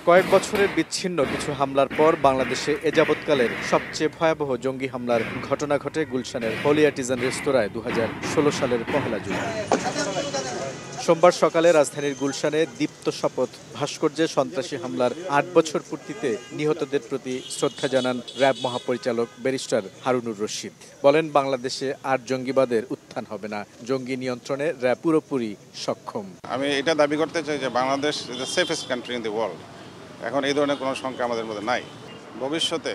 কয়েক বছরের বিচ্ছিন্ন কিছু হামলার পর বাংলাদেশে এ যাবৎকালের সবচেয়ে ভয়াবহ জঙ্গি হামলার ঘটনা ঘটে গুলশানের হোলি আর্টিজান রেস্তোরাঁয় 2016 সালের 1 জুন। সোমবার সকালে রাজধানীর গুলশানে দীপ্ত শপথ ভাস্কর্যে সন্ত্রাসী হামলার 8 বছর পূর্তিতে নিহতদের প্রতি শ্রদ্ধা জানান র্যাব মহাপরিচালক ব্যারিস্টার হারুনুর রশিদ। বলেন, বাংলাদেশে আর জঙ্গিবাদের উত্থান হবে না, জঙ্গি নিয়ন্ত্রণে র্যাব পুরোপুরি সক্ষম। আমি এটা দাবি করতে চাই যে Bangladesh is the safest country in the world. এখন এই ধরনের কোনো সংখ্যা আমাদের মধ্যে নাই। ভবিষ্যতে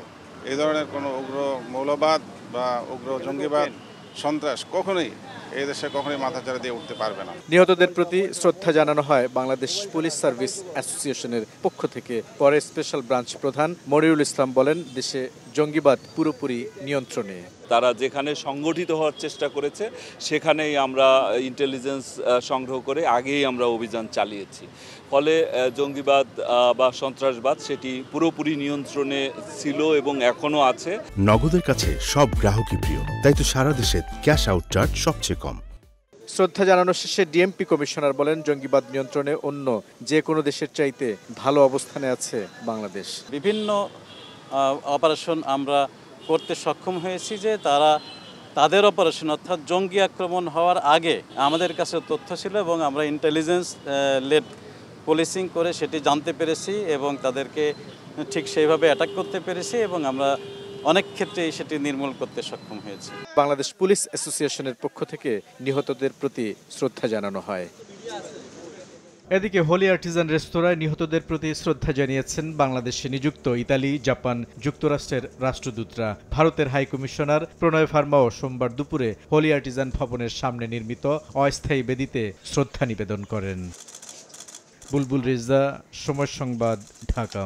এই ধরনের কোনো উগ্র মৌলবাদ বা উগ্র জঙ্গিবাদ সন্ত্রাস কখনোই এই দেশে কখনোই মাথাচাড়া দিয়ে উঠতে পারবে না। নিহতদের প্রতি শ্রদ্ধা জানানো হয় বাংলাদেশ পুলিশ সার্ভিস অ্যাসোসিয়েশনের পক্ষ থেকে। পরে স্পেশাল ব্রাঞ্চ প্রধান মনিরুল ইসলাম বলেন, দেশে জঙ্গিবাদ পুরোপুরি নিয়ন্ত্রণে। তারা যেখানে সংগঠিত হওয়ার চেষ্টা করেছে সেখানেই আমরা ইন্টেলিজেন্স সংগ্রহ করে আগেই আমরা অভিযান চালিয়েছি। ফলে জঙ্গিবাদ বা সন্ত্রাসবাদ সেটি পুরোপুরি নিয়ন্ত্রণে ছিল এবং এখনও আছে। নগদের কাছে সব গ্রাহকই প্রিয়, তাই তো সারা দেশে ক্যাশ আউট চার্জ সবচেয়ে কম। শ্রদ্ধা জানানো শেষে ডিএমপি কমিশনার বলেন, জঙ্গিবাদ নিয়ন্ত্রণে অন্য যে কোনো দেশের চাইতে ভালো অবস্থানে আছে বাংলাদেশ। বিভিন্ন অপারেশন আমরা করতে সক্ষম হয়েছি যে তাদের অপারেশন অর্থাৎ জঙ্গি আক্রমণ হওয়ার আগে আমাদের কাছে তথ্য ছিল এবং আমরা ইন্টেলিজেন্স লেড পুলিশিং করে সেটি জানতে পেরেছি এবং তাদেরকে ঠিক সেইভাবে অ্যাটাক করতে পেরেছি এবং আমরা অনেক ক্ষেত্রেই সেটি নির্মূল করতে সক্ষম হয়েছি। বাংলাদেশ পুলিশ অ্যাসোসিয়েশনের পক্ষ থেকে নিহতদের প্রতি শ্রদ্ধা জানানো হয়। এদিকে হোলি আর্টিজান রেস্তোরাঁয় নিহতদের প্রতি শ্রদ্ধা জানিয়েছেন বাংলাদেশে নিযুক্ত ইতালি, জাপান, যুক্তরাষ্ট্রের রাষ্ট্রদূতরা। ভারতের হাই কমিশনার প্রণয় ভার্মাও সোমবার দুপুরে হোলি আর্টিজান ভবনের সামনে নির্মিত অস্থায়ী বেদিতে শ্রদ্ধা নিবেদন করেন। বুলবুল রেজা, সময় সংবাদ, ঢাকা।